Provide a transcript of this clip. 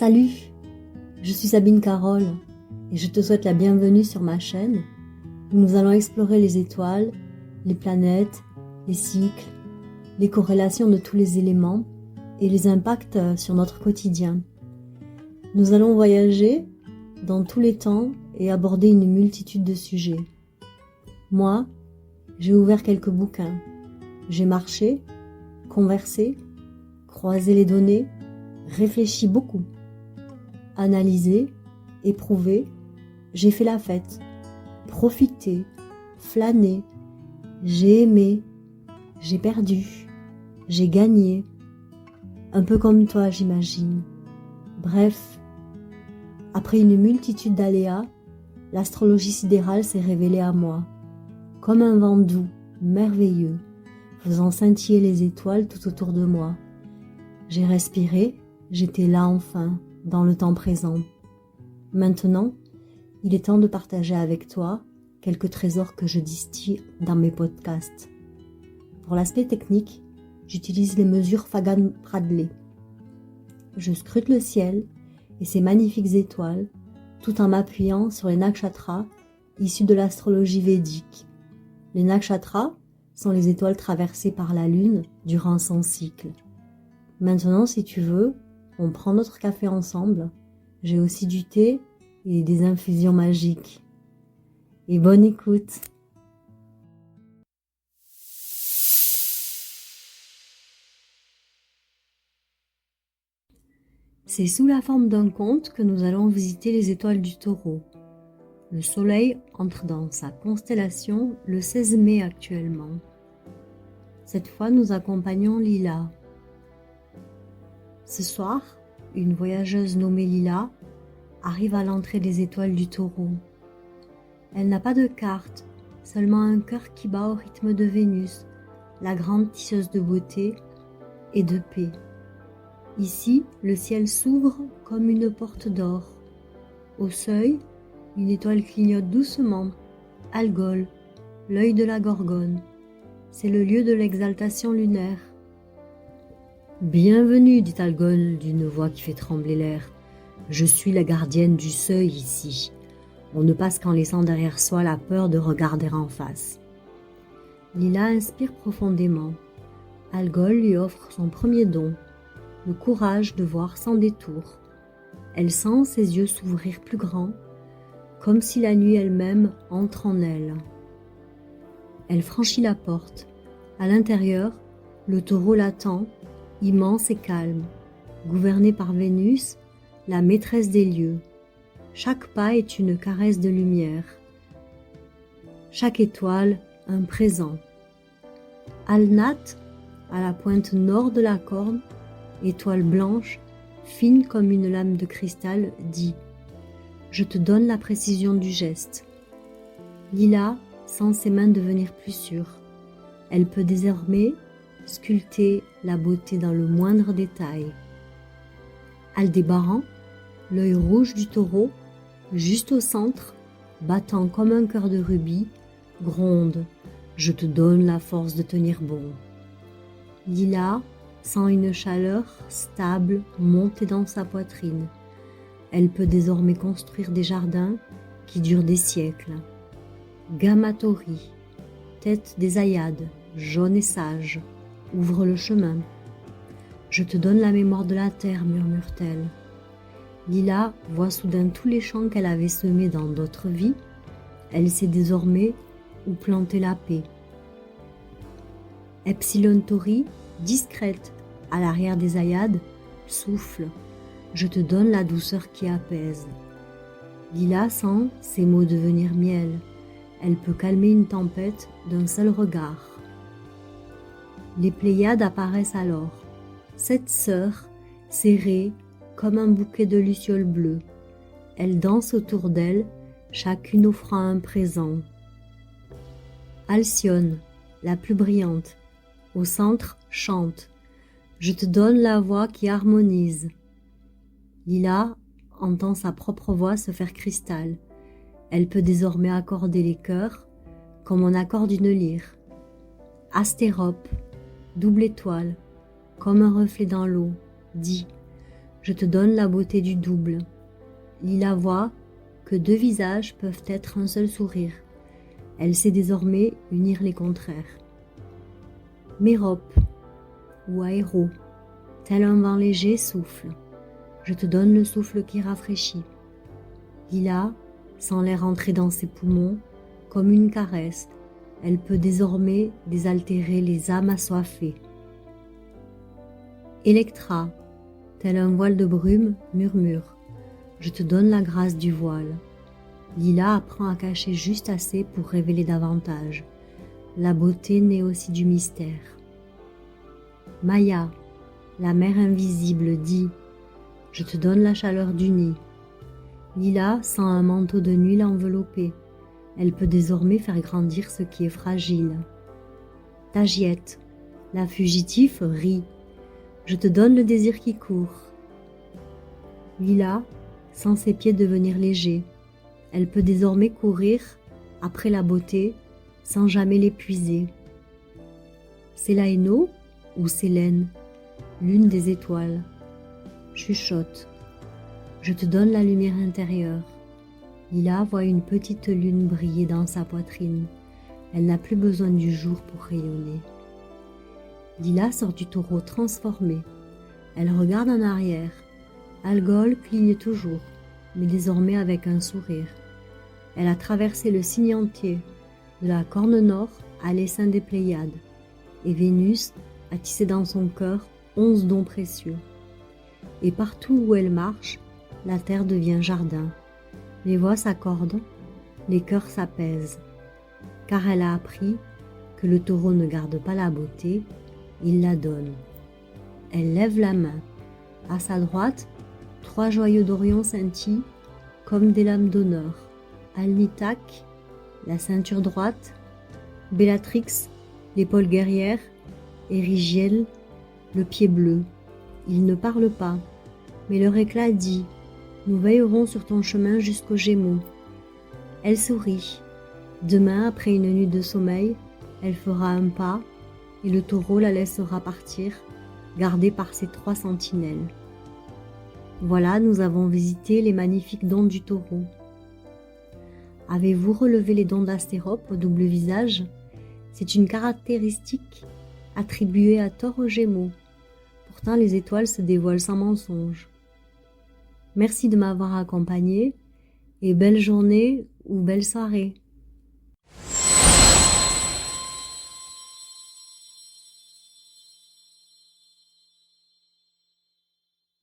Salut, je suis Sabine Carole et je te souhaite la bienvenue sur ma chaîne où nous allons explorer les étoiles, les planètes, les cycles, les corrélations de tous les éléments et les impacts sur notre quotidien. Nous allons voyager dans tous les temps et aborder une multitude de sujets. Moi, j'ai ouvert quelques bouquins. J'ai marché, conversé, croisé les données, réfléchi beaucoup. Analysé, éprouvé, j'ai fait la fête, profité, flâné, j'ai aimé, j'ai perdu, j'ai gagné. Un peu comme toi, j'imagine. Bref, après une multitude d'aléas, l'astrologie sidérale s'est révélée à moi, comme un vent doux, merveilleux, faisant scintiller les étoiles tout autour de moi. J'ai respiré, j'étais là enfin, dans le temps présent. Maintenant, il est temps de partager avec toi quelques trésors que je distille dans mes podcasts. Pour l'aspect technique, j'utilise les mesures Fagan-Bradley. Je scrute le ciel et ses magnifiques étoiles tout en m'appuyant sur les nakshatras issus de l'astrologie védique. Les nakshatras sont les étoiles traversées par la lune durant son cycle. Maintenant, si tu veux, on prend notre café ensemble. J'ai aussi du thé et des infusions magiques. Et bonne écoute! C'est sous la forme d'un conte que nous allons visiter les étoiles du Taureau. Le soleil entre dans sa constellation le 16 mai actuellement. Cette fois, nous accompagnons Lila. Ce soir, une voyageuse nommée Lila arrive à l'entrée des étoiles du Taureau. Elle n'a pas de carte, seulement un cœur qui bat au rythme de Vénus, la grande tisseuse de beauté et de paix. Ici, le ciel s'ouvre comme une porte d'or. Au seuil, une étoile clignote doucement. Algol, l'œil de la Gorgone. C'est le lieu de l'exaltation lunaire. Bienvenue, dit Algol d'une voix qui fait trembler l'air. Je suis la gardienne du seuil ici. On ne passe qu'en laissant derrière soi la peur de regarder en face. Lila inspire profondément. Algol lui offre son premier don, le courage de voir sans détour. Elle sent ses yeux s'ouvrir plus grands, comme si la nuit elle-même entre en elle. Elle franchit la porte. À l'intérieur, le taureau l'attend, immense et calme, gouverné par Vénus, la maîtresse des lieux. Chaque pas est une caresse de lumière. Chaque étoile, un présent. Alnat, à la pointe nord de la corne, étoile blanche, fine comme une lame de cristal, dit « Je te donne la précision du geste ». Lila sent ses mains devenir plus sûres. Elle peut désormais sculpter la beauté dans le moindre détail. Aldébaran, l'œil rouge du taureau, juste au centre, battant comme un cœur de rubis, gronde « Je te donne la force de tenir bon ». Lila sent une chaleur stable monter dans sa poitrine. Elle peut désormais construire des jardins qui durent des siècles. Gamatori, tête des Ayades, jaune et sage, ouvre le chemin. Je te donne la mémoire de la terre, murmure-t-elle. Lila voit soudain tous les champs qu'elle avait semés dans d'autres vies. Elle sait désormais où planter la paix. Epsilon Tauri, discrète, à l'arrière des Ayades, souffle. Je te donne la douceur qui apaise. Lila sent ses mots devenir miel. Elle peut calmer une tempête d'un seul regard. Les Pléiades apparaissent alors. 7 sœurs, serrées comme un bouquet de lucioles bleues. Elles dansent autour d'elle, chacune offrant un présent. Alcyone, la plus brillante, au centre, chante. Je te donne la voix qui harmonise. Lila entend sa propre voix se faire cristal. Elle peut désormais accorder les cœurs comme on accorde une lyre. Astérope, double étoile, comme un reflet dans l'eau, dit Je te donne la beauté du double. Lila voit que 2 visages peuvent être un seul sourire. Elle sait désormais unir les contraires. Mérope ou aéro, tel un vent léger souffle. Je te donne le souffle qui rafraîchit. Lila sent l'air entrer dans ses poumons comme une caresse. Elle peut désormais désaltérer les âmes assoiffées. Électra, tel un voile de brume, murmure. Je te donne la grâce du voile. Lila apprend à cacher juste assez pour révéler davantage. La beauté naît aussi du mystère. Maya, la mère invisible, dit « Je te donne la chaleur du nid ». Lila sent un manteau de nuit l'envelopper. Elle peut désormais faire grandir ce qui est fragile. Tagiette, la fugitive, rit. Je te donne le désir qui court. Lila sent ses pieds devenir légers. Elle peut désormais courir après la beauté sans jamais l'épuiser. Célaeno ou Célène, l'une des étoiles, chuchote. Je te donne la lumière intérieure. Lila voit une petite lune briller dans sa poitrine. Elle n'a plus besoin du jour pour rayonner. Lila sort du taureau transformé. Elle regarde en arrière. Algol cligne toujours, mais désormais avec un sourire. Elle a traversé le signe entier, de la corne nord à l'essaim des Pléiades, et Vénus a tissé dans son cœur 11 dons précieux. Et partout où elle marche, la terre devient jardin. Les voix s'accordent, les cœurs s'apaisent, car elle a appris que le taureau ne garde pas la beauté, il la donne. Elle lève la main. À sa droite, 3 joyaux d'Orion scintillent comme des lames d'honneur. Alnitak, la ceinture droite, Bellatrix, l'épaule guerrière, et Rigiel, le pied bleu. Ils ne parlent pas, mais leur éclat dit « Nous veillerons sur ton chemin jusqu'aux Gémeaux ». Elle sourit. Demain, après une nuit de sommeil, elle fera un pas, et le taureau la laissera partir, gardée par ses 3 sentinelles. Voilà, nous avons visité les magnifiques dons du taureau. Avez-vous relevé les dons d'Astérope au double visage? C'est une caractéristique attribuée à tort aux Gémeaux. Pourtant, les étoiles se dévoilent sans mensonge. Merci de m'avoir accompagné et belle journée ou belle soirée.